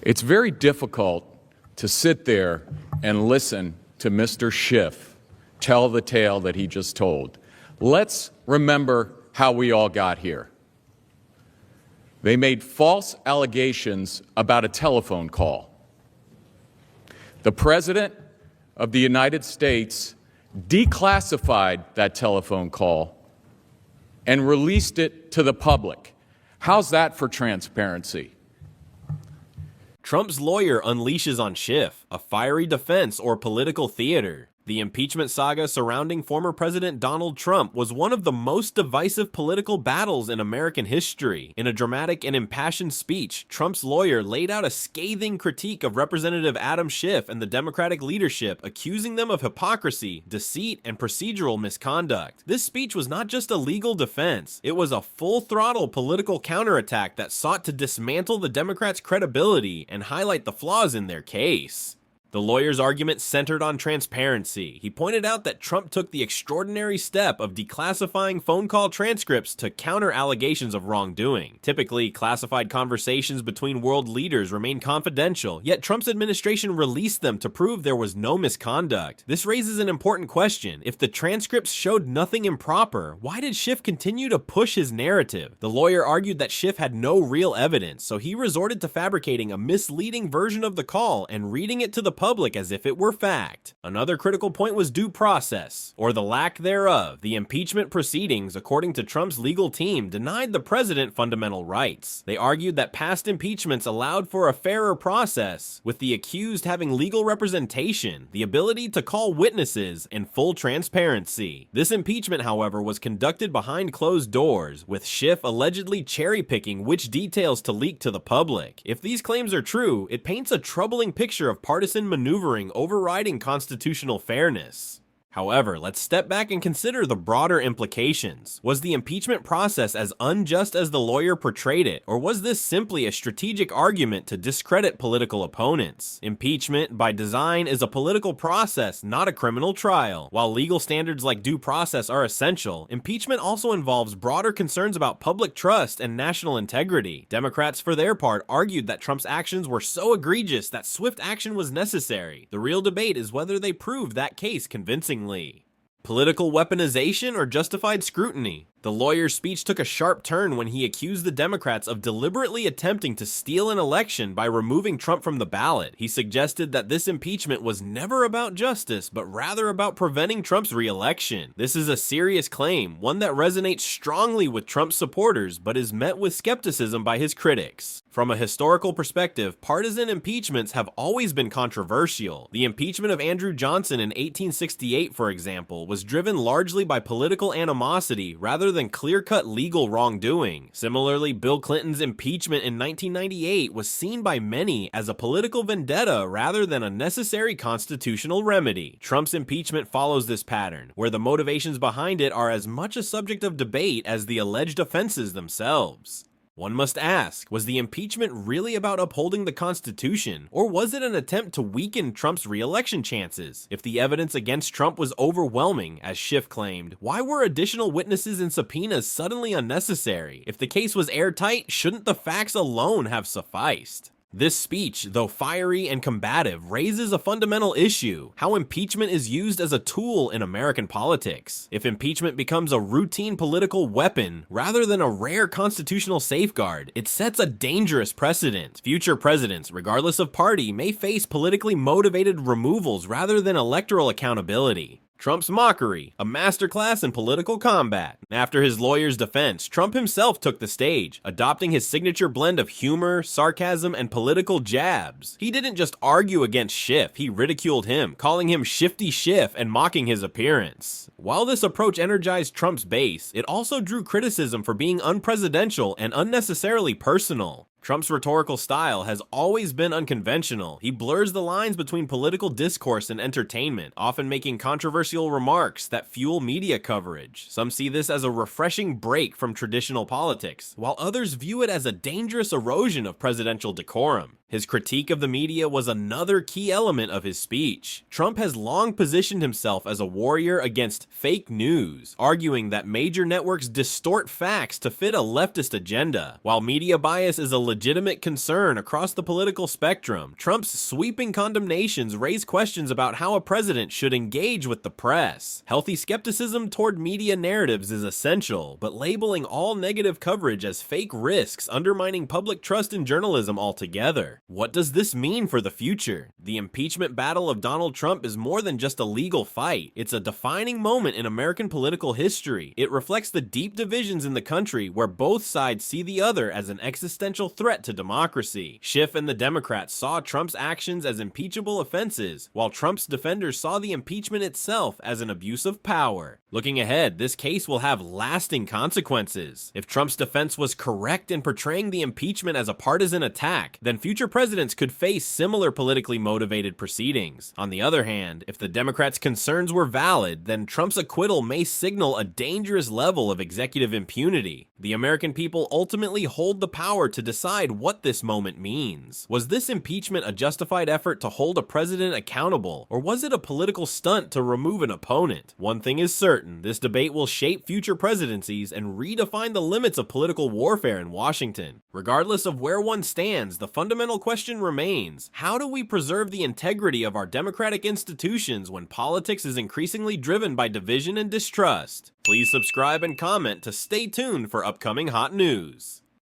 It's very difficult to sit there and listen to Mr. Schiff tell the tale that he just told. Let's remember how we all got here. They made false allegations about a telephone call. The President of the United States declassified that telephone call and released it to the public. How's that for transparency? Trump's lawyer unleashes on Schiff, a fiery defense or political theater. The impeachment saga surrounding former President Donald Trump was one of the most divisive political battles in American history. In a dramatic and impassioned speech, Trump's lawyer laid out a scathing critique of Representative Adam Schiff and the Democratic leadership, accusing them of hypocrisy, deceit, and procedural misconduct. This speech was not just a legal defense, it was a full-throttle political counterattack that sought to dismantle the Democrats' credibility and highlight the flaws in their case. The lawyer's argument centered on transparency. He pointed out that Trump took the extraordinary step of declassifying phone call transcripts to counter allegations of wrongdoing. Typically, classified conversations between world leaders remain confidential, yet Trump's administration released them to prove there was no misconduct. This raises an important question. If the transcripts showed nothing improper, why did Schiff continue to push his narrative? The lawyer argued that Schiff had no real evidence, so he resorted to fabricating a misleading version of the call and reading it to the public as if it were fact. Another critical point was due process, or the lack thereof. The impeachment proceedings, according to Trump's legal team, denied the president fundamental rights. They argued that past impeachments allowed for a fairer process, with the accused having legal representation, the ability to call witnesses, and full transparency. This impeachment, however, was conducted behind closed doors, with Schiff allegedly cherry-picking which details to leak to the public. If these claims are true, it paints a troubling picture of partisan maneuvering overriding constitutional fairness. However, let's step back and consider the broader implications. Was the impeachment process as unjust as the lawyer portrayed it, or was this simply a strategic argument to discredit political opponents? Impeachment, by design, is a political process, not a criminal trial. While legal standards like due process are essential, impeachment also involves broader concerns about public trust and national integrity. Democrats, for their part, argued that Trump's actions were so egregious that swift action was necessary. The real debate is whether they proved that case convincingly. Political weaponization or justified scrutiny? The lawyer's speech took a sharp turn when he accused the Democrats of deliberately attempting to steal an election by removing Trump from the ballot. He suggested that this impeachment was never about justice, but rather about preventing Trump's re-election. This is a serious claim, one that resonates strongly with Trump's supporters, but is met with skepticism by his critics. From a historical perspective, partisan impeachments have always been controversial. The impeachment of Andrew Johnson in 1868, for example, was driven largely by political animosity rather than clear-cut legal wrongdoing. Similarly, Bill Clinton's impeachment in 1998 was seen by many as a political vendetta rather than a necessary constitutional remedy. Trump's impeachment follows this pattern, where the motivations behind it are as much a subject of debate as the alleged offenses themselves. One must ask, was the impeachment really about upholding the Constitution, or was it an attempt to weaken Trump's re-election chances? If the evidence against Trump was overwhelming, as Schiff claimed, why were additional witnesses and subpoenas suddenly unnecessary? If the case was airtight, shouldn't the facts alone have sufficed? This speech, though fiery and combative, raises a fundamental issue: how impeachment is used as a tool in American politics. If impeachment becomes a routine political weapon rather than a rare constitutional safeguard, it sets a dangerous precedent. Future presidents, regardless of party, may face politically motivated removals rather than electoral accountability. Trump's mockery, a masterclass in political combat. After his lawyer's defense, Trump himself took the stage, adopting his signature blend of humor, sarcasm, and political jabs. He didn't just argue against Schiff, he ridiculed him, calling him Shifty Schiff and mocking his appearance. While this approach energized Trump's base, it also drew criticism for being unpresidential and unnecessarily personal. Trump's rhetorical style has always been unconventional. He blurs the lines between political discourse and entertainment, often making controversial remarks that fuel media coverage. Some see this as a refreshing break from traditional politics, while others view it as a dangerous erosion of presidential decorum. His critique of the media was another key element of his speech. Trump has long positioned himself as a warrior against fake news, arguing that major networks distort facts to fit a leftist agenda. While media bias is a legitimate concern across the political spectrum. Trump's sweeping condemnations raise questions about how a president should engage with the press. Healthy skepticism toward media narratives is essential, but labeling all negative coverage as fake risks undermining public trust in journalism altogether. What does this mean for the future? The impeachment battle of Donald Trump is more than just a legal fight. It's a defining moment in American political history. It reflects the deep divisions in the country where both sides see the other as an existential threat to democracy. Schiff and the Democrats saw Trump's actions as impeachable offenses, while Trump's defenders saw the impeachment itself as an abuse of power. Looking ahead, this case will have lasting consequences. If Trump's defense was correct in portraying the impeachment as a partisan attack, then future presidents could face similar politically motivated proceedings. On the other hand, if the Democrats' concerns were valid, then Trump's acquittal may signal a dangerous level of executive impunity. The American people ultimately hold the power to decide what this moment means. Was this impeachment a justified effort to hold a president accountable, or was it a political stunt to remove an opponent? One thing is certain, this debate will shape future presidencies and redefine the limits of political warfare in Washington. Regardless of where one stands, the fundamental question remains: how do we preserve the integrity of our democratic institutions when politics is increasingly driven by division and distrust? Please subscribe and comment to stay tuned for upcoming hot news.